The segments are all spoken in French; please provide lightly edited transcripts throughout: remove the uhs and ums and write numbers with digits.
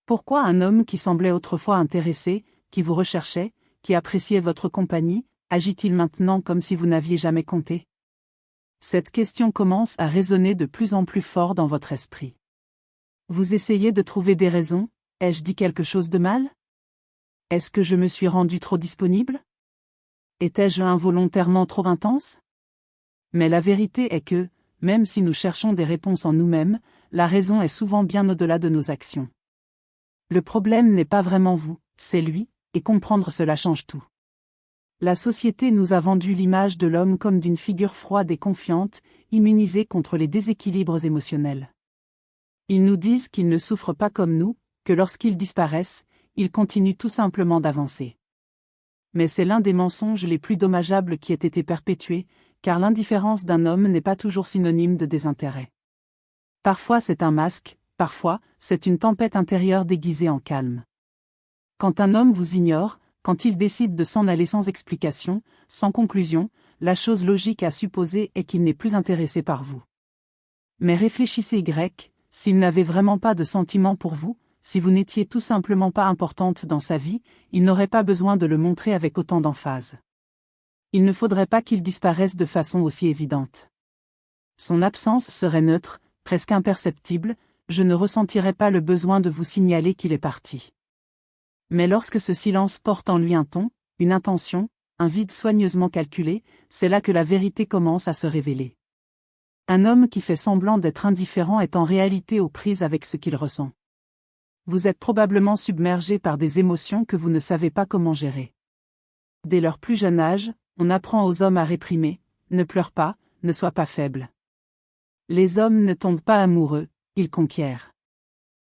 Pourquoi un homme qui semblait autrefois intéressé, qui vous recherchait, qui appréciait votre compagnie, agit-il maintenant comme si vous n'aviez jamais compté? Cette question commence à résonner de plus en plus fort dans votre esprit. Vous essayez de trouver des raisons. Ai-je dit quelque chose de mal? Est-ce que je me suis rendu trop disponible? Étais-je involontairement trop intense? Mais la vérité est que, même si nous cherchons des réponses en nous-mêmes, la raison est souvent bien au-delà de nos actions. Le problème n'est pas vraiment vous, c'est lui, et comprendre cela change tout. La société nous a vendu l'image de l'homme comme d'une figure froide et confiante, immunisée contre les déséquilibres émotionnels. Ils nous disent qu'ils ne souffrent pas comme nous, que lorsqu'ils disparaissent, ils continuent tout simplement d'avancer. Mais c'est l'un des mensonges les plus dommageables qui ait été perpétué, car l'indifférence d'un homme n'est pas toujours synonyme de désintérêt. Parfois c'est un masque, parfois, c'est une tempête intérieure déguisée en calme. Quand un homme vous ignore, quand il décide de s'en aller sans explication, sans conclusion, la chose logique à supposer est qu'il n'est plus intéressé par vous. Mais réfléchissez s'il n'avait vraiment pas de sentiment pour vous, si vous n'étiez tout simplement pas importante dans sa vie, il n'aurait pas besoin de le montrer avec autant d'emphase. Il ne faudrait pas qu'il disparaisse de façon aussi évidente. Son absence serait neutre, presque imperceptible, je ne ressentirais pas le besoin de vous signaler qu'il est parti. Mais lorsque ce silence porte en lui un ton, une intention, un vide soigneusement calculé, c'est là que la vérité commence à se révéler. Un homme qui fait semblant d'être indifférent est en réalité aux prises avec ce qu'il ressent. Vous êtes probablement submergé par des émotions que vous ne savez pas comment gérer. Dès leur plus jeune âge, on apprend aux hommes à réprimer, ne pleure pas, ne sois pas faible. Les hommes ne tombent pas amoureux, ils conquièrent.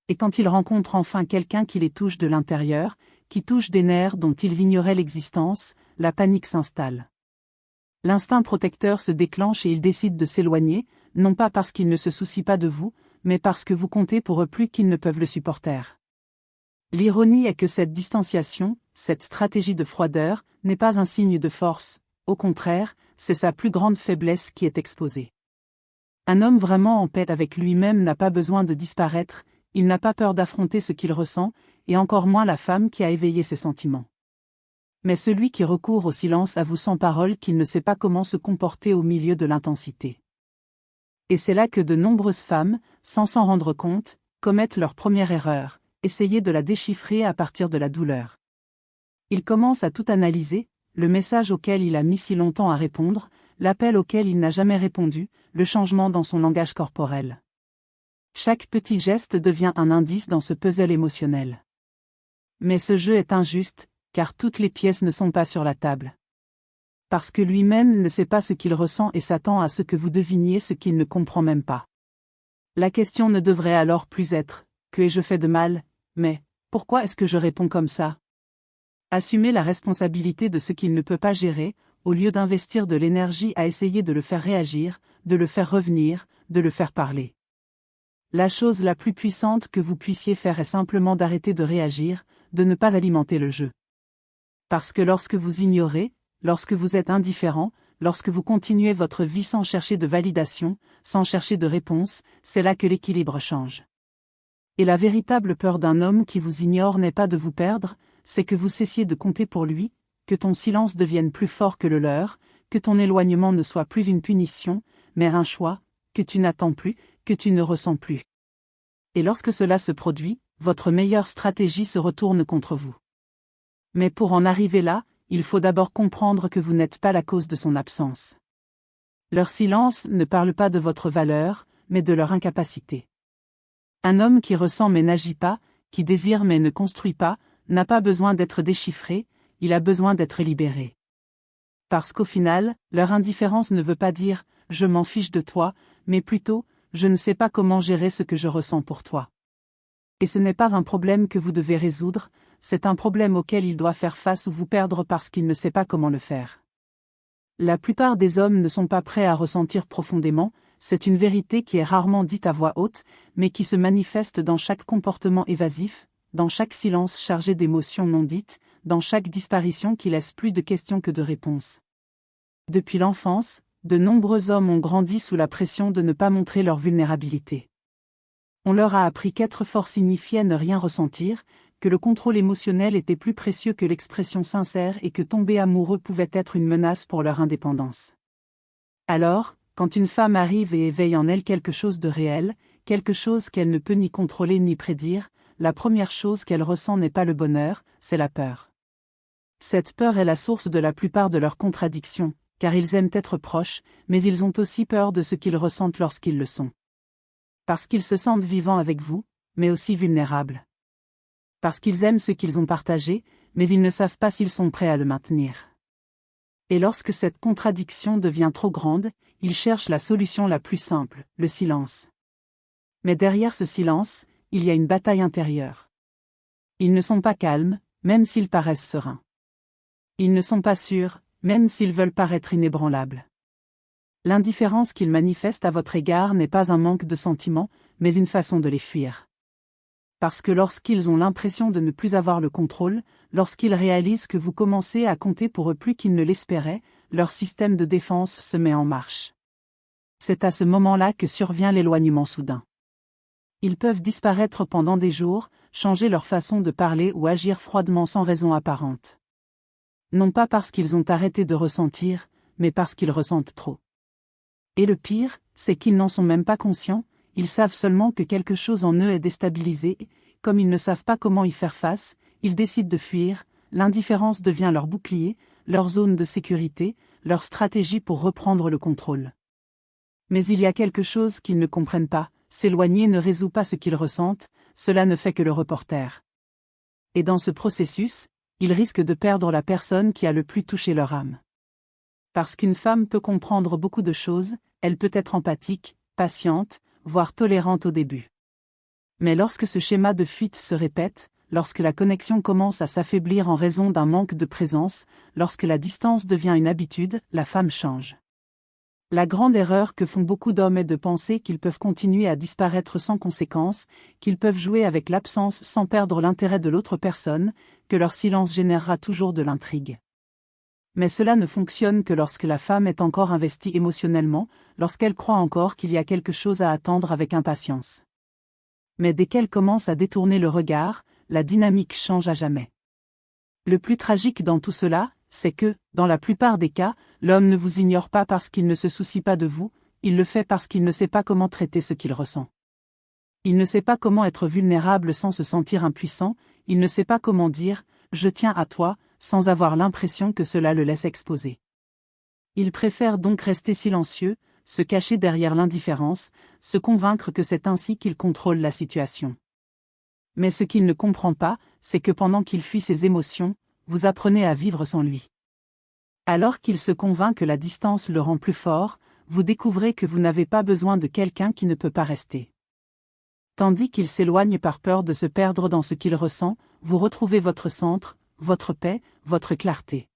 Et quand ils rencontrent enfin quelqu'un qui les touche de l'intérieur, qui touche des nerfs dont ils ignoraient l'existence, la panique s'installe. L'instinct protecteur se déclenche et ils décident de s'éloigner, non pas parce qu'ils ne se soucient pas de vous, mais parce que vous comptez pour eux plus qu'ils ne peuvent le supporter. L'ironie est que cette distanciation, cette stratégie de froideur, n'est pas un signe de force, au contraire, c'est sa plus grande faiblesse qui est exposée. Un homme vraiment en paix avec lui-même n'a pas besoin de disparaître, il n'a pas peur d'affronter ce qu'il ressent, et encore moins la femme qui a éveillé ses sentiments. Mais celui qui recourt au silence avoue sans parole qu'il ne sait pas comment se comporter au milieu de l'intensité. Et c'est là que de nombreuses femmes, sans s'en rendre compte, commettent leur première erreur, essayer de la déchiffrer à partir de la douleur. Il commence à tout analyser, le message auquel il a mis si longtemps à répondre, l'appel auquel il n'a jamais répondu, le changement dans son langage corporel. Chaque petit geste devient un indice dans ce puzzle émotionnel. Mais ce jeu est injuste, car toutes les pièces ne sont pas sur la table. Parce que lui-même ne sait pas ce qu'il ressent et s'attend à ce que vous deviniez ce qu'il ne comprend même pas. La question ne devrait alors plus être « que ai-je fait de mal ?» mais « pourquoi est-ce que je réponds comme ça ?» Assumer la responsabilité de ce qu'il ne peut pas gérer, au lieu d'investir de l'énergie à essayer de le faire réagir, de le faire revenir, de le faire parler. La chose la plus puissante que vous puissiez faire est simplement d'arrêter de réagir, de ne pas alimenter le jeu. Parce que lorsque vous ignorez, lorsque vous êtes indifférent, lorsque vous continuez votre vie sans chercher de validation, sans chercher de réponse, c'est là que l'équilibre change. Et la véritable peur d'un homme qui vous ignore n'est pas de vous perdre, c'est que vous cessiez de compter pour lui, que ton silence devienne plus fort que le leur, que ton éloignement ne soit plus une punition, mais un choix, que tu n'attends plus, que tu ne ressens plus. Et lorsque cela se produit, votre meilleure stratégie se retourne contre vous. Mais pour en arriver là, il faut d'abord comprendre que vous n'êtes pas la cause de son absence. Leur silence ne parle pas de votre valeur, mais de leur incapacité. Un homme qui ressent mais n'agit pas, qui désire mais ne construit pas, n'a pas besoin d'être déchiffré, il a besoin d'être libéré. Parce qu'au final, leur indifférence ne veut pas dire « je m'en fiche de toi », mais plutôt « je ne sais pas comment gérer ce que je ressens pour toi ». Et ce n'est pas un problème que vous devez résoudre, c'est un problème auquel il doit faire face ou vous perdre parce qu'il ne sait pas comment le faire. La plupart des hommes ne sont pas prêts à ressentir profondément, c'est une vérité qui est rarement dite à voix haute, mais qui se manifeste dans chaque comportement évasif, dans chaque silence chargé d'émotions non dites, dans chaque disparition qui laisse plus de questions que de réponses. Depuis l'enfance, de nombreux hommes ont grandi sous la pression de ne pas montrer leur vulnérabilité. On leur a appris qu'être fort signifiait ne rien ressentir, que le contrôle émotionnel était plus précieux que l'expression sincère et que tomber amoureux pouvait être une menace pour leur indépendance. Alors, quand une femme arrive et éveille en elle quelque chose de réel, quelque chose qu'elle ne peut ni contrôler ni prédire, la première chose qu'elle ressent n'est pas le bonheur, c'est la peur. Cette peur est la source de la plupart de leurs contradictions, car ils aiment être proches, mais ils ont aussi peur de ce qu'ils ressentent lorsqu'ils le sont. Parce qu'ils se sentent vivants avec vous, mais aussi vulnérables. Parce qu'ils aiment ce qu'ils ont partagé, mais ils ne savent pas s'ils sont prêts à le maintenir. Et lorsque cette contradiction devient trop grande, ils cherchent la solution la plus simple, le silence. Mais derrière ce silence, il y a une bataille intérieure. Ils ne sont pas calmes, même s'ils paraissent sereins. Ils ne sont pas sûrs, même s'ils veulent paraître inébranlables. L'indifférence qu'ils manifestent à votre égard n'est pas un manque de sentiments, mais une façon de les fuir. Parce que lorsqu'ils ont l'impression de ne plus avoir le contrôle, lorsqu'ils réalisent que vous commencez à compter pour eux plus qu'ils ne l'espéraient, leur système de défense se met en marche. C'est à ce moment-là que survient l'éloignement soudain. Ils peuvent disparaître pendant des jours, changer leur façon de parler ou agir froidement sans raison apparente. Non pas parce qu'ils ont arrêté de ressentir, mais parce qu'ils ressentent trop. Et le pire, c'est qu'ils n'en sont même pas conscients, ils savent seulement que quelque chose en eux est déstabilisé, et, comme ils ne savent pas comment y faire face, ils décident de fuir, l'indifférence devient leur bouclier, leur zone de sécurité, leur stratégie pour reprendre le contrôle. Mais il y a quelque chose qu'ils ne comprennent pas, s'éloigner ne résout pas ce qu'ils ressentent, cela ne fait que le reporter. Et dans ce processus, ils risquent de perdre la personne qui a le plus touché leur âme. Parce qu'une femme peut comprendre beaucoup de choses, elle peut être empathique, patiente, voire tolérante au début. Mais lorsque ce schéma de fuite se répète, lorsque la connexion commence à s'affaiblir en raison d'un manque de présence, lorsque la distance devient une habitude, la femme change. La grande erreur que font beaucoup d'hommes est de penser qu'ils peuvent continuer à disparaître sans conséquence, qu'ils peuvent jouer avec l'absence sans perdre l'intérêt de l'autre personne, que leur silence générera toujours de l'intrigue. Mais cela ne fonctionne que lorsque la femme est encore investie émotionnellement, lorsqu'elle croit encore qu'il y a quelque chose à attendre avec impatience. Mais dès qu'elle commence à détourner le regard, la dynamique change à jamais. Le plus tragique dans tout cela, c'est que, dans la plupart des cas, l'homme ne vous ignore pas parce qu'il ne se soucie pas de vous, il le fait parce qu'il ne sait pas comment traiter ce qu'il ressent. Il ne sait pas comment être vulnérable sans se sentir impuissant, il ne sait pas comment dire « je tiens à toi » sans avoir l'impression que cela le laisse exposer. Il préfère donc rester silencieux, se cacher derrière l'indifférence, se convaincre que c'est ainsi qu'il contrôle la situation. Mais ce qu'il ne comprend pas, c'est que pendant qu'il fuit ses émotions, vous apprenez à vivre sans lui. Alors qu'il se convainc que la distance le rend plus fort, vous découvrez que vous n'avez pas besoin de quelqu'un qui ne peut pas rester. Tandis qu'il s'éloigne par peur de se perdre dans ce qu'il ressent, vous retrouvez votre centre, votre paix, votre clarté.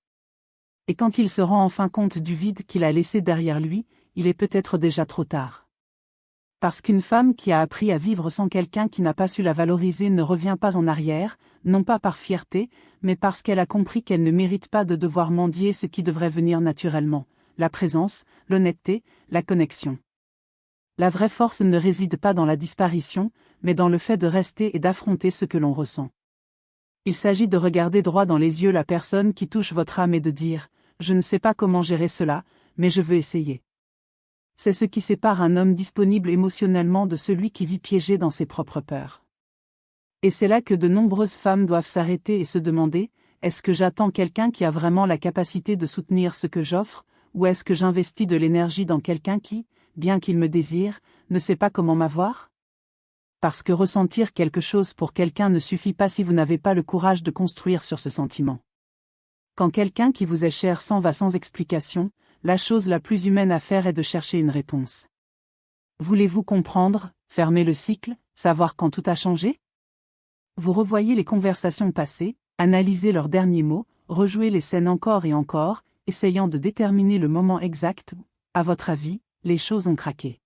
Et quand il se rend enfin compte du vide qu'il a laissé derrière lui, il est peut-être déjà trop tard. Parce qu'une femme qui a appris à vivre sans quelqu'un qui n'a pas su la valoriser ne revient pas en arrière, non pas par fierté, mais parce qu'elle a compris qu'elle ne mérite pas de devoir mendier ce qui devrait venir naturellement, la présence, l'honnêteté, la connexion. La vraie force ne réside pas dans la disparition, mais dans le fait de rester et d'affronter ce que l'on ressent. Il s'agit de regarder droit dans les yeux la personne qui touche votre âme et de dire « Je ne sais pas comment gérer cela, mais je veux essayer ». C'est ce qui sépare un homme disponible émotionnellement de celui qui vit piégé dans ses propres peurs. Et c'est là que de nombreuses femmes doivent s'arrêter et se demander, est-ce que j'attends quelqu'un qui a vraiment la capacité de soutenir ce que j'offre, ou est-ce que j'investis de l'énergie dans quelqu'un qui, bien qu'il me désire, ne sait pas comment m'avoir ? Parce que ressentir quelque chose pour quelqu'un ne suffit pas si vous n'avez pas le courage de construire sur ce sentiment. Quand quelqu'un qui vous est cher s'en va sans explication, la chose la plus humaine à faire est de chercher une réponse. Voulez-vous comprendre, fermer le cycle, savoir quand tout a changé ? Vous revoyez les conversations passées, analysez leurs derniers mots, rejouez les scènes encore et encore, essayant de déterminer le moment exact où, à votre avis, les choses ont craqué.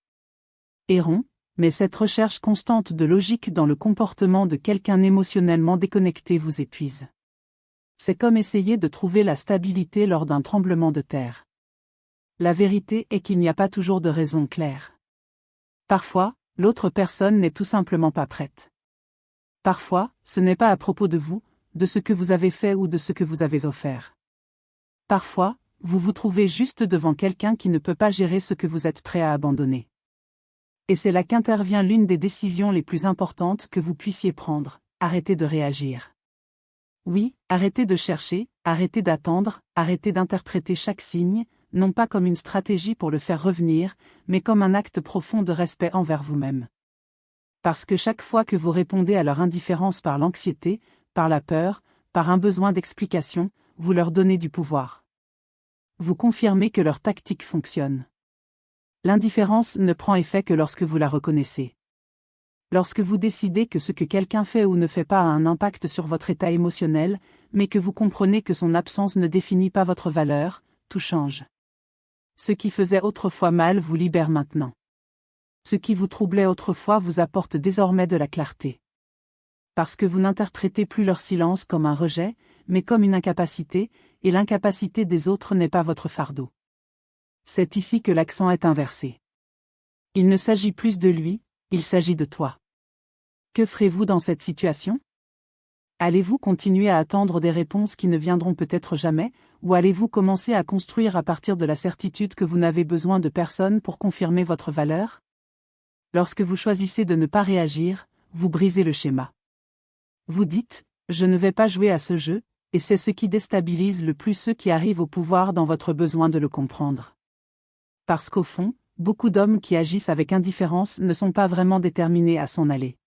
Errons, mais cette recherche constante de logique dans le comportement de quelqu'un émotionnellement déconnecté vous épuise. C'est comme essayer de trouver la stabilité lors d'un tremblement de terre. La vérité est qu'il n'y a pas toujours de raison claire. Parfois, L'autre personne n'est tout simplement pas prête. Parfois, ce n'est pas à propos de vous, de ce que vous avez fait ou de ce que vous avez offert. Parfois, vous vous trouvez juste devant quelqu'un qui ne peut pas gérer ce que vous êtes prêt à abandonner. Et c'est là qu'intervient l'une des décisions les plus importantes que vous puissiez prendre: arrêtez de réagir. Oui, arrêtez de chercher, arrêtez d'attendre, arrêtez d'interpréter chaque signe, non pas comme une stratégie pour le faire revenir, mais comme un acte profond de respect envers vous-même. Parce que chaque fois que vous répondez à leur indifférence par l'anxiété, par la peur, par un besoin d'explication, vous leur donnez du pouvoir. Vous confirmez que leur tactique fonctionne. L'indifférence ne prend effet que lorsque vous la reconnaissez. Lorsque vous décidez que ce que quelqu'un fait ou ne fait pas a un impact sur votre état émotionnel, mais que vous comprenez que son absence ne définit pas votre valeur, tout change. Ce qui faisait autrefois mal vous libère maintenant. Ce qui vous troublait autrefois vous apporte désormais de la clarté. Parce que vous n'interprétez plus leur silence comme un rejet, mais comme une incapacité, et l'incapacité des autres n'est pas votre fardeau. C'est ici que l'accent est inversé. Il ne s'agit plus de lui, il s'agit de toi. Que ferez-vous dans cette situation? Allez-vous continuer à attendre des réponses qui ne viendront peut-être jamais, ou allez-vous commencer à construire à partir de la certitude que vous n'avez besoin de personne pour confirmer votre valeur? Lorsque vous choisissez de ne pas réagir, vous brisez le schéma. Vous dites « je ne vais pas jouer à ce jeu », et c'est ce qui déstabilise le plus ceux qui arrivent au pouvoir dans votre besoin de le comprendre. Parce qu'au fond, beaucoup d'hommes qui agissent avec indifférence ne sont pas vraiment déterminés à s'en aller.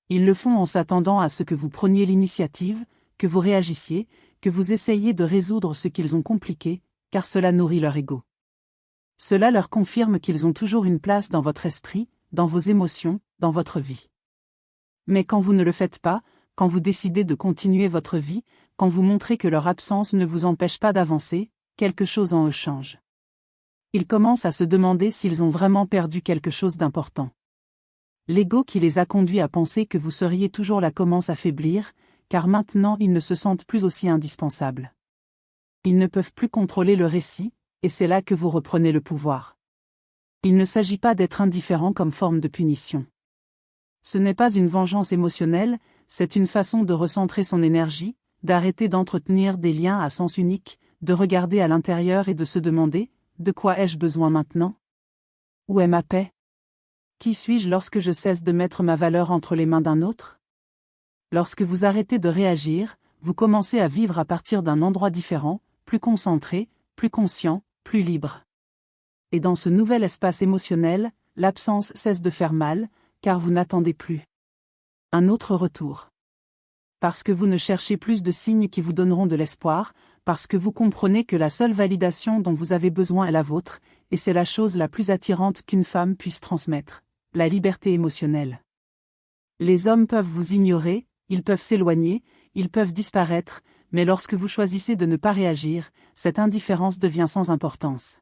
Ils le font en s'attendant à ce que vous preniez l'initiative, que vous réagissiez, que vous essayiez de résoudre ce qu'ils ont compliqué, car cela nourrit leur ego. Cela leur confirme qu'ils ont toujours une place dans votre esprit, dans vos émotions, dans votre vie. Mais quand vous ne le faites pas, quand vous décidez de continuer votre vie, quand vous montrez que leur absence ne vous empêche pas d'avancer, quelque chose en eux change. Ils commencent à se demander s'ils ont vraiment perdu quelque chose d'important. L'ego qui les a conduits à penser que vous seriez toujours là commence à faiblir, car maintenant ils ne se sentent plus aussi indispensables. Ils ne peuvent plus contrôler le récit, et c'est là que vous reprenez le pouvoir. Il ne s'agit pas d'être indifférent comme forme de punition. Ce n'est pas une vengeance émotionnelle, c'est une façon de recentrer son énergie, d'arrêter d'entretenir des liens à sens unique, de regarder à l'intérieur et de se demander « de quoi ai-je besoin maintenant? Où est ma paix? Qui suis-je lorsque je cesse de mettre ma valeur entre les mains d'un autre ?» Lorsque vous arrêtez de réagir, vous commencez à vivre à partir d'un endroit différent, plus concentré, plus conscient, plus libre. Et dans ce nouvel espace émotionnel, l'absence cesse de faire mal, car vous n'attendez plus un autre retour. Parce que vous ne cherchez plus de signes qui vous donneront de l'espoir, parce que vous comprenez que la seule validation dont vous avez besoin est la vôtre, et c'est la chose la plus attirante qu'une femme puisse transmettre, la liberté émotionnelle. Les hommes peuvent vous ignorer, ils peuvent s'éloigner, ils peuvent disparaître, mais lorsque vous choisissez de ne pas réagir, cette indifférence devient sans importance.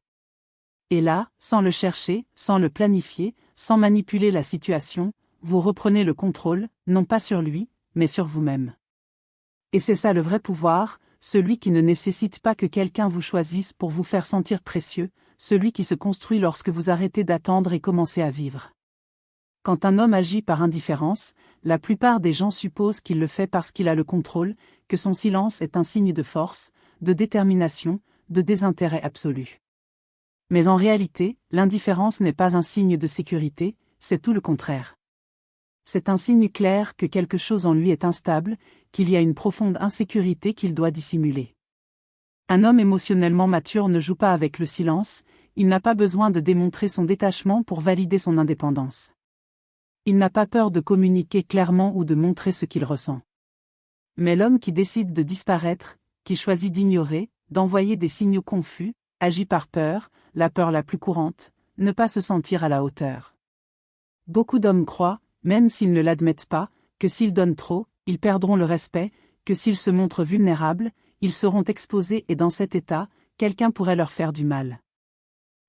Et là, sans le chercher, sans le planifier, sans manipuler la situation, vous reprenez le contrôle, non pas sur lui, mais sur vous-même. Et c'est ça le vrai pouvoir, celui qui ne nécessite pas que quelqu'un vous choisisse pour vous faire sentir précieux, celui qui se construit lorsque vous arrêtez d'attendre et commencez à vivre. Quand un homme agit par indifférence, la plupart des gens supposent qu'il le fait parce qu'il a le contrôle, que son silence est un signe de force, de détermination, de désintérêt absolu. Mais en réalité, l'indifférence n'est pas un signe de sécurité, c'est tout le contraire. C'est un signe clair que quelque chose en lui est instable, qu'il y a une profonde insécurité qu'il doit dissimuler. Un homme émotionnellement mature ne joue pas avec le silence, il n'a pas besoin de démontrer son détachement pour valider son indépendance. Il n'a pas peur de communiquer clairement ou de montrer ce qu'il ressent. Mais l'homme qui décide de disparaître, qui choisit d'ignorer, d'envoyer des signaux confus, agit par peur, la peur la plus courante, ne pas se sentir à la hauteur. Beaucoup d'hommes croient, même s'ils ne l'admettent pas, que s'ils donnent trop, ils perdront le respect, que s'ils se montrent vulnérables, ils seront exposés et dans cet état, quelqu'un pourrait leur faire du mal.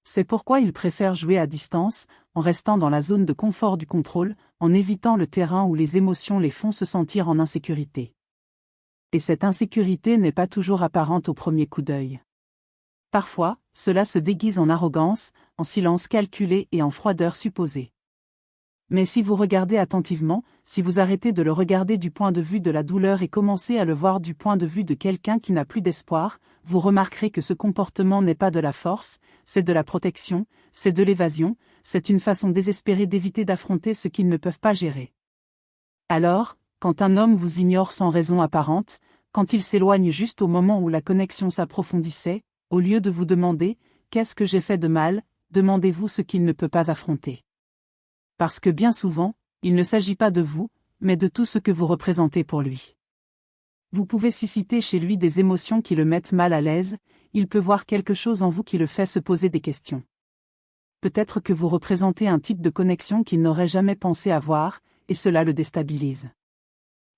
C'est pourquoi ils préfèrent jouer à distance, en restant dans la zone de confort du contrôle, en évitant le terrain où les émotions les font se sentir en insécurité. Et cette insécurité n'est pas toujours apparente au premier coup d'œil. Parfois, cela se déguise en arrogance, en silence calculé et en froideur supposée. Mais si vous regardez attentivement, si vous arrêtez de le regarder du point de vue de la douleur et commencez à le voir du point de vue de quelqu'un qui n'a plus d'espoir, vous remarquerez que ce comportement n'est pas de la force, c'est de la protection, c'est de l'évasion, c'est une façon désespérée d'éviter d'affronter ce qu'ils ne peuvent pas gérer. Alors, quand un homme vous ignore sans raison apparente, quand il s'éloigne juste au moment où la connexion s'approfondissait, au lieu de vous demander « Qu'est-ce que j'ai fait de mal ?», demandez-vous ce qu'il ne peut pas affronter. Parce que bien souvent, il ne s'agit pas de vous, mais de tout ce que vous représentez pour lui. Vous pouvez susciter chez lui des émotions qui le mettent mal à l'aise, il peut voir quelque chose en vous qui le fait se poser des questions. Peut-être que vous représentez un type de connexion qu'il n'aurait jamais pensé avoir, et cela le déstabilise.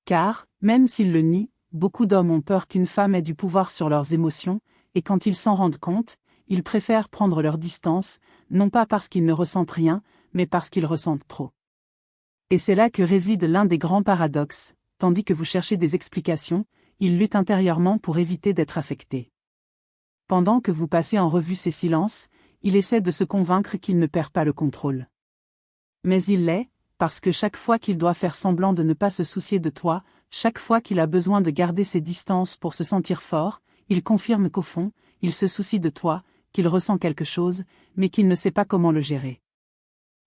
Car, même s'il le nie, beaucoup d'hommes ont peur qu'une femme ait du pouvoir sur leurs émotions, et quand ils s'en rendent compte, ils préfèrent prendre leur distance, non pas parce qu'ils ne ressentent rien, mais parce qu'ils ressentent trop. Et c'est là que réside l'un des grands paradoxes, tandis que vous cherchez des explications, ils luttent intérieurement pour éviter d'être affectés. Pendant que vous passez en revue ces silences, il essaie de se convaincre qu'il ne perd pas le contrôle. Mais il l'est, parce que chaque fois qu'il doit faire semblant de ne pas se soucier de toi, chaque fois qu'il a besoin de garder ses distances pour se sentir fort, il confirme qu'au fond, il se soucie de toi, qu'il ressent quelque chose, mais qu'il ne sait pas comment le gérer.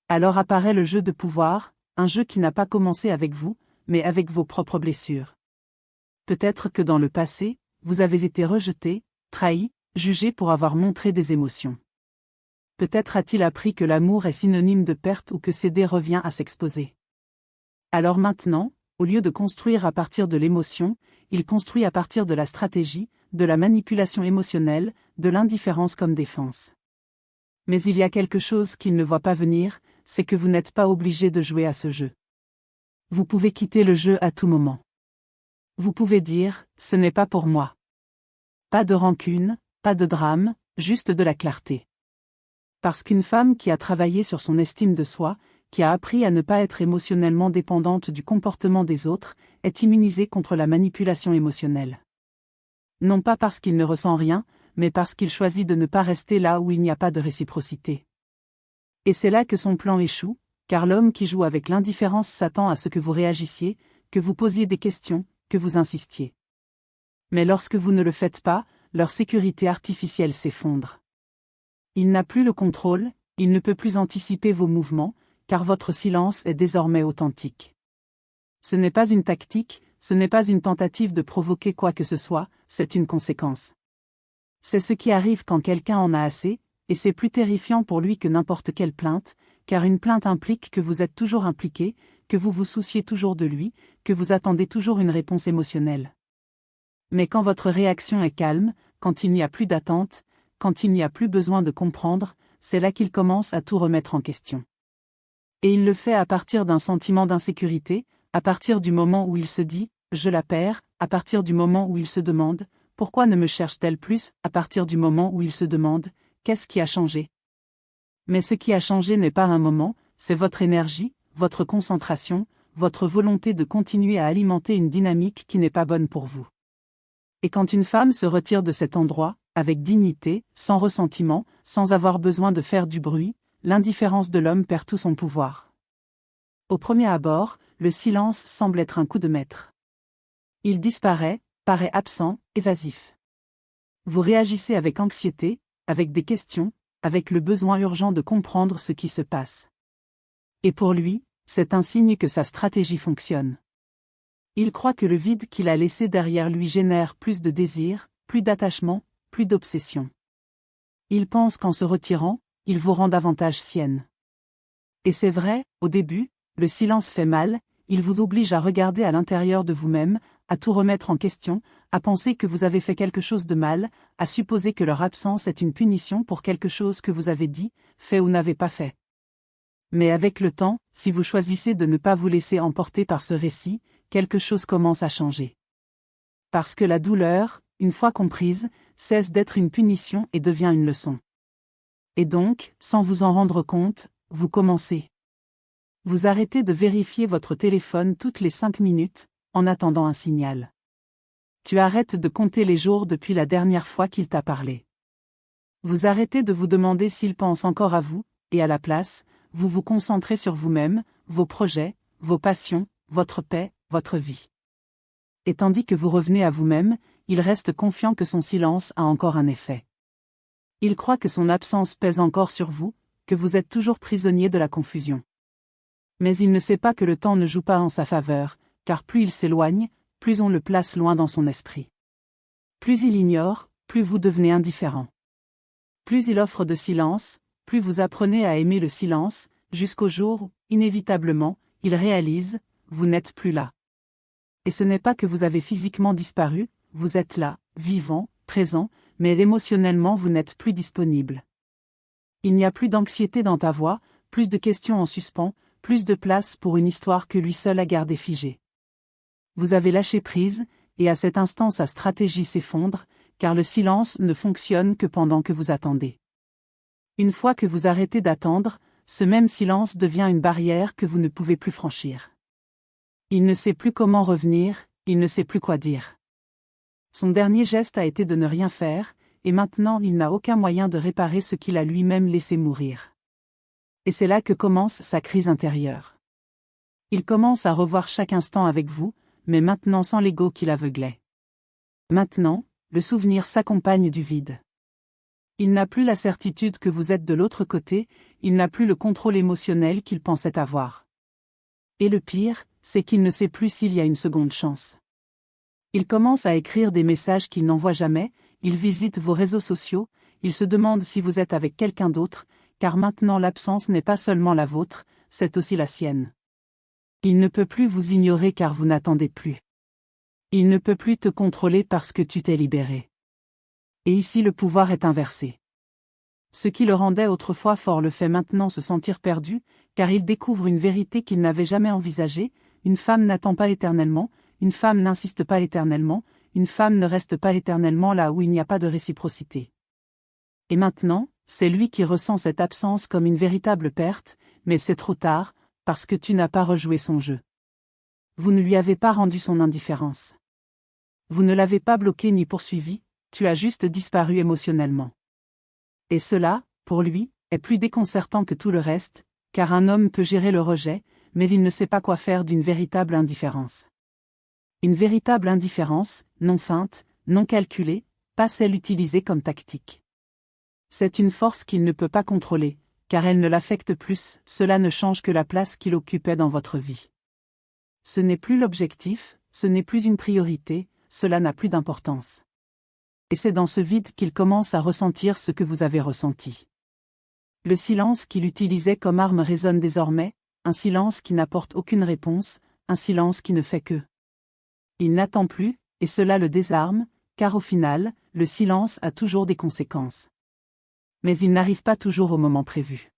Alors apparaît le jeu de pouvoir, un jeu qui n'a pas commencé avec vous, mais avec vos propres blessures. Peut-être que dans le passé, vous avez été rejeté, trahi, jugé pour avoir montré des émotions. Peut-être a-t-il appris que l'amour est synonyme de perte ou que céder revient à s'exposer. Alors maintenant, au lieu de construire à partir de l'émotion, il construit à partir de la stratégie, de la manipulation émotionnelle, de l'indifférence comme défense. Mais il y a quelque chose qu'il ne voit pas venir, c'est que vous n'êtes pas obligé de jouer à ce jeu. Vous pouvez quitter le jeu à tout moment. Vous pouvez dire, ce n'est pas pour moi. Pas de rancune, pas de drame, juste de la clarté. Parce qu'une femme qui a travaillé sur son estime de soi, qui a appris à ne pas être émotionnellement dépendante du comportement des autres, est immunisée contre la manipulation émotionnelle. Non pas parce qu'il ne ressent rien, mais parce qu'il choisit de ne pas rester là où il n'y a pas de réciprocité. Et c'est là que son plan échoue, car l'homme qui joue avec l'indifférence s'attend à ce que vous réagissiez, que vous posiez des questions, que vous insistiez. Mais lorsque vous ne le faites pas, leur sécurité artificielle s'effondre. Il n'a plus le contrôle, il ne peut plus anticiper vos mouvements, car votre silence est désormais authentique. Ce n'est pas une tactique, ce n'est pas une tentative de provoquer quoi que ce soit, c'est une conséquence. C'est ce qui arrive quand quelqu'un en a assez, et c'est plus terrifiant pour lui que n'importe quelle plainte, car une plainte implique que vous êtes toujours impliqué, que vous vous souciez toujours de lui, que vous attendez toujours une réponse émotionnelle. Mais quand votre réaction est calme, quand il n'y a plus d'attente, quand il n'y a plus besoin de comprendre, c'est là qu'il commence à tout remettre en question. Et il le fait à partir d'un sentiment d'insécurité, à partir du moment où il se dit « je la perds », à partir du moment où il se demande « pourquoi ne me cherche-t-elle plus », à partir du moment où il se demande « qu'est-ce qui a changé ». Mais ce qui a changé n'est pas un moment, c'est votre énergie, votre concentration, votre volonté de continuer à alimenter une dynamique qui n'est pas bonne pour vous. Et quand une femme se retire de cet endroit, avec dignité, sans ressentiment, sans avoir besoin de faire du bruit, l'indifférence de l'homme perd tout son pouvoir. Au premier abord, le silence semble être un coup de maître. Il disparaît, paraît absent, évasif. Vous réagissez avec anxiété, avec des questions, avec le besoin urgent de comprendre ce qui se passe. Et pour lui, c'est un signe que sa stratégie fonctionne. Il croit que le vide qu'il a laissé derrière lui génère plus de désir, plus d'attachement, plus d'obsession. Il pense qu'en se retirant, il vous rend davantage sienne. Et c'est vrai, au début, le silence fait mal, il vous oblige à regarder à l'intérieur de vous-même, à tout remettre en question, à penser que vous avez fait quelque chose de mal, à supposer que leur absence est une punition pour quelque chose que vous avez dit, fait ou n'avez pas fait. Mais avec le temps, si vous choisissez de ne pas vous laisser emporter par ce récit, quelque chose commence à changer. Parce que la douleur, une fois comprise, cesse d'être une punition et devient une leçon. Et donc, sans vous en rendre compte, vous commencez. Vous arrêtez de vérifier votre téléphone toutes les 5 minutes, en attendant un signal. Tu arrêtes de compter les jours depuis la dernière fois qu'il t'a parlé. Vous arrêtez de vous demander s'il pense encore à vous, et à la place, vous vous concentrez sur vous-même, vos projets, vos passions, votre paix, votre vie. Et tandis que vous revenez à vous-même, il reste confiant que son silence a encore un effet. Il croit que son absence pèse encore sur vous, que vous êtes toujours prisonnier de la confusion. Mais il ne sait pas que le temps ne joue pas en sa faveur, car plus il s'éloigne, plus on le place loin dans son esprit. Plus il ignore, plus vous devenez indifférent. Plus il offre de silence, plus vous apprenez à aimer le silence, jusqu'au jour où, inévitablement, il réalise, vous n'êtes plus là. Et ce n'est pas que vous avez physiquement disparu, vous êtes là, vivant, présent, mais émotionnellement vous n'êtes plus disponible. Il n'y a plus d'anxiété dans ta voix, plus de questions en suspens, plus de place pour une histoire que lui seul a gardée figée. Vous avez lâché prise, et à cet instant sa stratégie s'effondre, car le silence ne fonctionne que pendant que vous attendez. Une fois que vous arrêtez d'attendre, ce même silence devient une barrière que vous ne pouvez plus franchir. Il ne sait plus comment revenir, il ne sait plus quoi dire. Son dernier geste a été de ne rien faire, et maintenant il n'a aucun moyen de réparer ce qu'il a lui-même laissé mourir. Et c'est là que commence sa crise intérieure. Il commence à revoir chaque instant avec vous, mais maintenant sans l'ego qui l'aveuglait. Maintenant, le souvenir s'accompagne du vide. Il n'a plus la certitude que vous êtes de l'autre côté, il n'a plus le contrôle émotionnel qu'il pensait avoir. Et le pire, c'est qu'il ne sait plus s'il y a une seconde chance. Il commence à écrire des messages qu'il n'envoie jamais, il visite vos réseaux sociaux, il se demande si vous êtes avec quelqu'un d'autre, car maintenant l'absence n'est pas seulement la vôtre, c'est aussi la sienne. Il ne peut plus vous ignorer car vous n'attendez plus. Il ne peut plus te contrôler parce que tu t'es libéré. Et ici le pouvoir est inversé. Ce qui le rendait autrefois fort le fait maintenant se sentir perdu, car il découvre une vérité qu'il n'avait jamais envisagée, une femme n'attend pas éternellement, une femme n'insiste pas éternellement, une femme ne reste pas éternellement là où il n'y a pas de réciprocité. Et maintenant, c'est lui qui ressent cette absence comme une véritable perte, mais c'est trop tard, parce que tu n'as pas rejoué son jeu. Vous ne lui avez pas rendu son indifférence. Vous ne l'avez pas bloqué ni poursuivi, tu as juste disparu émotionnellement. Et cela, pour lui, est plus déconcertant que tout le reste, car un homme peut gérer le rejet, mais il ne sait pas quoi faire d'une véritable indifférence. Une véritable indifférence, non feinte, non calculée, pas celle utilisée comme tactique. C'est une force qu'il ne peut pas contrôler, car elle ne l'affecte plus, cela ne change que la place qu'il occupait dans votre vie. Ce n'est plus l'objectif, ce n'est plus une priorité, cela n'a plus d'importance. Et c'est dans ce vide qu'il commence à ressentir ce que vous avez ressenti. Le silence qu'il utilisait comme arme résonne désormais, un silence qui n'apporte aucune réponse, un silence qui ne fait que. Il n'attend plus, et cela le désarme, car au final, le silence a toujours des conséquences. Mais il n'arrive pas toujours au moment prévu.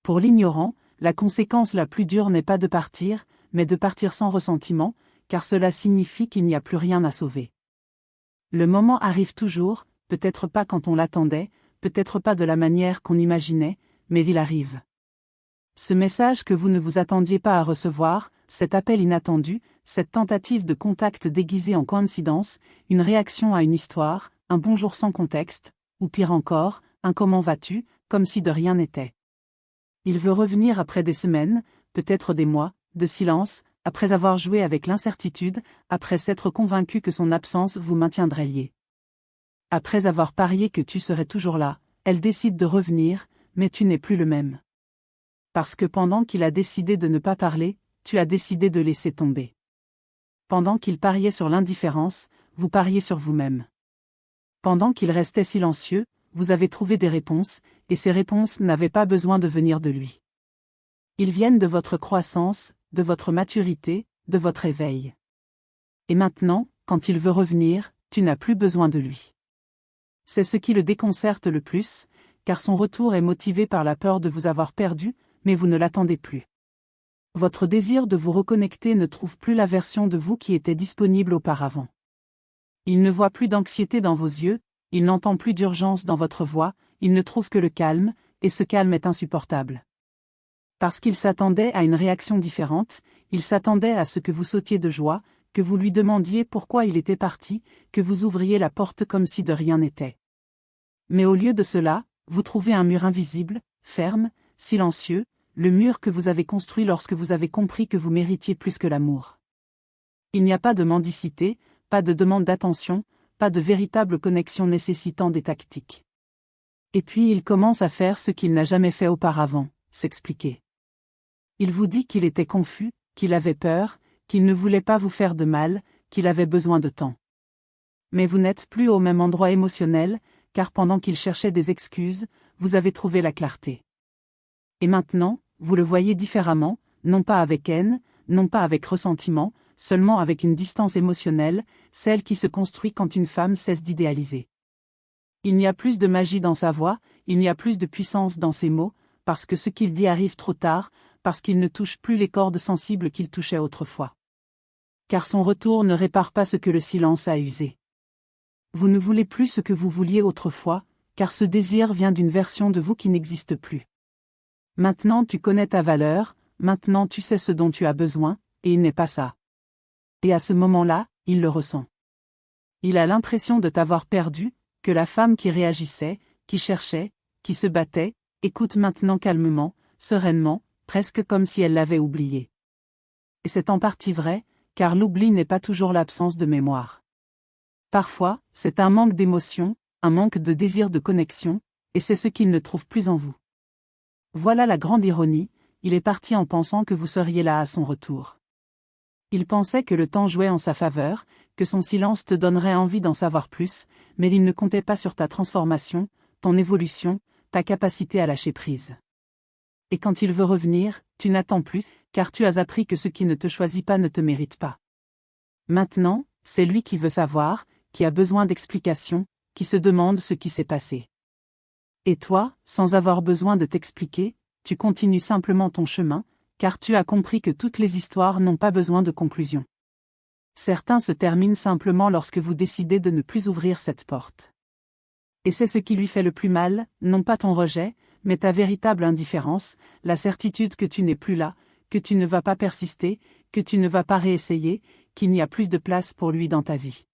Pour l'ignorant, la conséquence la plus dure n'est pas de partir, mais de partir sans ressentiment, car cela signifie qu'il n'y a plus rien à sauver. Le moment arrive toujours, peut-être pas quand on l'attendait, peut-être pas de la manière qu'on imaginait, mais il arrive. Ce message que vous ne vous attendiez pas à recevoir, cet appel inattendu, cette tentative de contact déguisée en coïncidence, une réaction à une histoire, un bonjour sans contexte, ou pire encore, un comment vas-tu, comme si de rien n'était. Il veut revenir après des semaines, peut-être des mois, de silence, après avoir joué avec l'incertitude, après s'être convaincu que son absence vous maintiendrait lié. Après avoir parié que tu serais toujours là, elle décide de revenir, mais tu n'es plus le même. Parce que pendant qu'il a décidé de ne pas parler, tu as décidé de laisser tomber. Pendant qu'il pariait sur l'indifférence, vous pariez sur vous-même. Pendant qu'il restait silencieux, vous avez trouvé des réponses, et ces réponses n'avaient pas besoin de venir de lui. Ils viennent de votre croissance, de votre maturité, de votre éveil. Et maintenant, quand il veut revenir, tu n'as plus besoin de lui. C'est ce qui le déconcerte le plus, car son retour est motivé par la peur de vous avoir perdu, mais vous ne l'attendez plus. Votre désir de vous reconnecter ne trouve plus la version de vous qui était disponible auparavant. Il ne voit plus d'anxiété dans vos yeux, il n'entend plus d'urgence dans votre voix, il ne trouve que le calme, et ce calme est insupportable. Parce qu'il s'attendait à une réaction différente, il s'attendait à ce que vous sautiez de joie, que vous lui demandiez pourquoi il était parti, que vous ouvriez la porte comme si de rien n'était. Mais au lieu de cela, vous trouvez un mur invisible, ferme, silencieux, le mur que vous avez construit lorsque vous avez compris que vous méritiez plus que l'amour. Il n'y a pas de mendicité, pas de demande d'attention, pas de véritable connexion nécessitant des tactiques. Et puis il commence à faire ce qu'il n'a jamais fait auparavant, s'expliquer. Il vous dit qu'il était confus, qu'il avait peur, qu'il ne voulait pas vous faire de mal, qu'il avait besoin de temps. Mais vous n'êtes plus au même endroit émotionnel, car pendant qu'il cherchait des excuses, vous avez trouvé la clarté. Et maintenant, vous le voyez différemment, non pas avec haine, non pas avec ressentiment, seulement avec une distance émotionnelle, celle qui se construit quand une femme cesse d'idéaliser. Il n'y a plus de magie dans sa voix, il n'y a plus de puissance dans ses mots, parce que ce qu'il dit arrive trop tard, parce qu'il ne touche plus les cordes sensibles qu'il touchait autrefois. Car son retour ne répare pas ce que le silence a usé. Vous ne voulez plus ce que vous vouliez autrefois, car ce désir vient d'une version de vous qui n'existe plus. Maintenant tu connais ta valeur, maintenant tu sais ce dont tu as besoin, et il n'est pas ça. Et à ce moment-là, il le ressent. Il a l'impression de t'avoir perdu, que la femme qui réagissait, qui cherchait, qui se battait, écoute maintenant calmement, sereinement, presque comme si elle l'avait oublié. Et c'est en partie vrai, car l'oubli n'est pas toujours l'absence de mémoire. Parfois, c'est un manque d'émotion, un manque de désir de connexion, et c'est ce qu'il ne trouve plus en vous. Voilà la grande ironie, il est parti en pensant que vous seriez là à son retour. Il pensait que le temps jouait en sa faveur, que son silence te donnerait envie d'en savoir plus, mais il ne comptait pas sur ta transformation, ton évolution, ta capacité à lâcher prise. Et quand il veut revenir, tu n'attends plus, car tu as appris que ce qui ne te choisit pas ne te mérite pas. Maintenant, c'est lui qui veut savoir, qui a besoin d'explications, qui se demande ce qui s'est passé. Et toi, sans avoir besoin de t'expliquer, tu continues simplement ton chemin, car tu as compris que toutes les histoires n'ont pas besoin de conclusion. Certains se terminent simplement lorsque vous décidez de ne plus ouvrir cette porte. Et c'est ce qui lui fait le plus mal, non pas ton rejet, mais ta véritable indifférence, la certitude que tu n'es plus là, que tu ne vas pas persister, que tu ne vas pas réessayer, qu'il n'y a plus de place pour lui dans ta vie.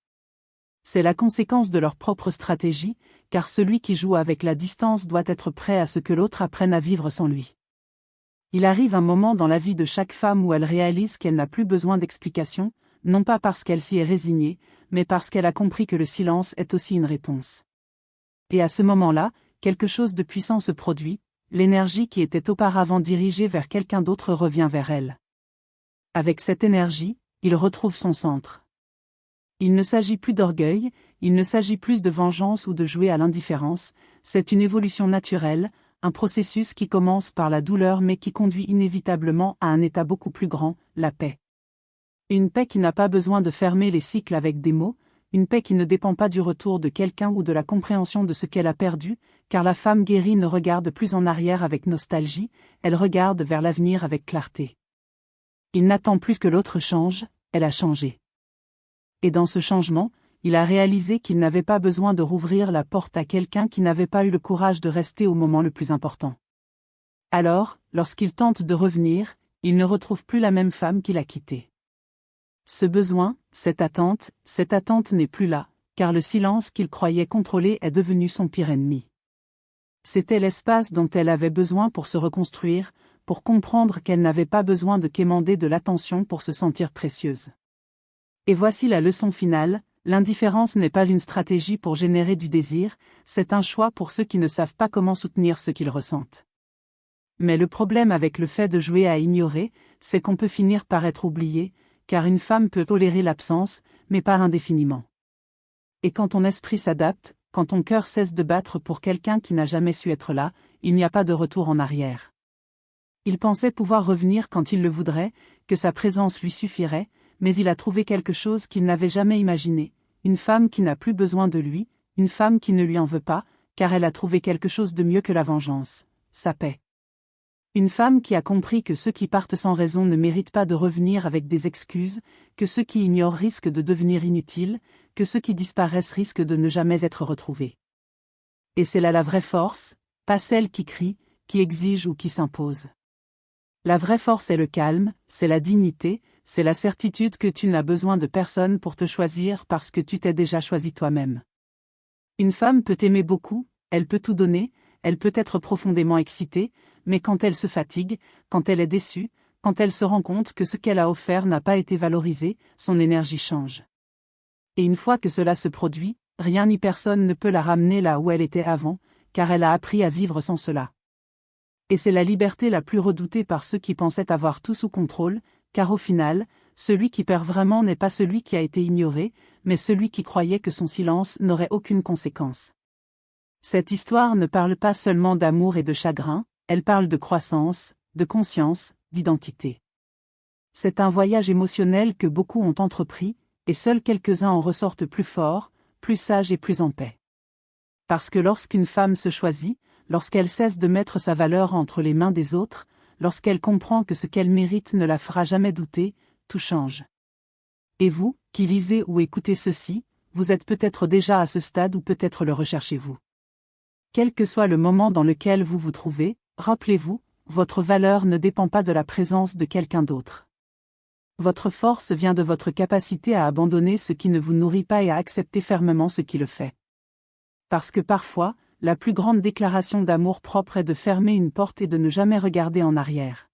C'est la conséquence de leur propre stratégie, car celui qui joue avec la distance doit être prêt à ce que l'autre apprenne à vivre sans lui. Il arrive un moment dans la vie de chaque femme où elle réalise qu'elle n'a plus besoin d'explications, non pas parce qu'elle s'y est résignée, mais parce qu'elle a compris que le silence est aussi une réponse. Et à ce moment-là, quelque chose de puissant se produit, l'énergie qui était auparavant dirigée vers quelqu'un d'autre revient vers elle. Avec cette énergie, il retrouve son centre. Il ne s'agit plus d'orgueil, il ne s'agit plus de vengeance ou de jouer à l'indifférence, c'est une évolution naturelle, un processus qui commence par la douleur mais qui conduit inévitablement à un état beaucoup plus grand, la paix. Une paix qui n'a pas besoin de fermer les cycles avec des mots, une paix qui ne dépend pas du retour de quelqu'un ou de la compréhension de ce qu'elle a perdu, car la femme guérie ne regarde plus en arrière avec nostalgie, elle regarde vers l'avenir avec clarté. Il n'attend plus que l'autre change, elle a changé. Et dans ce changement, il a réalisé qu'il n'avait pas besoin de rouvrir la porte à quelqu'un qui n'avait pas eu le courage de rester au moment le plus important. Alors, lorsqu'il tente de revenir, il ne retrouve plus la même femme qu'il a quittée. Ce besoin, cette attente n'est plus là, car le silence qu'il croyait contrôler est devenu son pire ennemi. C'était l'espace dont elle avait besoin pour se reconstruire, pour comprendre qu'elle n'avait pas besoin de quémander de l'attention pour se sentir précieuse. Et voici la leçon finale, l'indifférence n'est pas une stratégie pour générer du désir, c'est un choix pour ceux qui ne savent pas comment soutenir ce qu'ils ressentent. Mais le problème avec le fait de jouer à ignorer, c'est qu'on peut finir par être oublié, car une femme peut tolérer l'absence, mais pas indéfiniment. Et quand ton esprit s'adapte, quand ton cœur cesse de battre pour quelqu'un qui n'a jamais su être là, il n'y a pas de retour en arrière. Il pensait pouvoir revenir quand il le voudrait, que sa présence lui suffirait, mais il a trouvé quelque chose qu'il n'avait jamais imaginé, une femme qui n'a plus besoin de lui, une femme qui ne lui en veut pas, car elle a trouvé quelque chose de mieux que la vengeance, sa paix. Une femme qui a compris que ceux qui partent sans raison ne méritent pas de revenir avec des excuses, que ceux qui ignorent risquent de devenir inutiles, que ceux qui disparaissent risquent de ne jamais être retrouvés. Et c'est là la vraie force, pas celle qui crie, qui exige ou qui s'impose. La vraie force est le calme, c'est la dignité, c'est la certitude que tu n'as besoin de personne pour te choisir parce que tu t'es déjà choisi toi-même. Une femme peut aimer beaucoup, elle peut tout donner, elle peut être profondément excitée, mais quand elle se fatigue, quand elle est déçue, quand elle se rend compte que ce qu'elle a offert n'a pas été valorisé, son énergie change. Et une fois que cela se produit, rien ni personne ne peut la ramener là où elle était avant, car elle a appris à vivre sans cela. Et c'est la liberté la plus redoutée par ceux qui pensaient avoir tout sous contrôle, car au final, celui qui perd vraiment n'est pas celui qui a été ignoré, mais celui qui croyait que son silence n'aurait aucune conséquence. Cette histoire ne parle pas seulement d'amour et de chagrin, elle parle de croissance, de conscience, d'identité. C'est un voyage émotionnel que beaucoup ont entrepris, et seuls quelques-uns en ressortent plus forts, plus sages et plus en paix. Parce que lorsqu'une femme se choisit, lorsqu'elle cesse de mettre sa valeur entre les mains des autres, lorsqu'elle comprend que ce qu'elle mérite ne la fera jamais douter, tout change. Et vous, qui lisez ou écoutez ceci, vous êtes peut-être déjà à ce stade ou peut-être le recherchez-vous. Quel que soit le moment dans lequel vous vous trouvez, rappelez-vous, votre valeur ne dépend pas de la présence de quelqu'un d'autre. Votre force vient de votre capacité à abandonner ce qui ne vous nourrit pas et à accepter fermement ce qui le fait. Parce que parfois, la plus grande déclaration d'amour propre est de fermer une porte et de ne jamais regarder en arrière.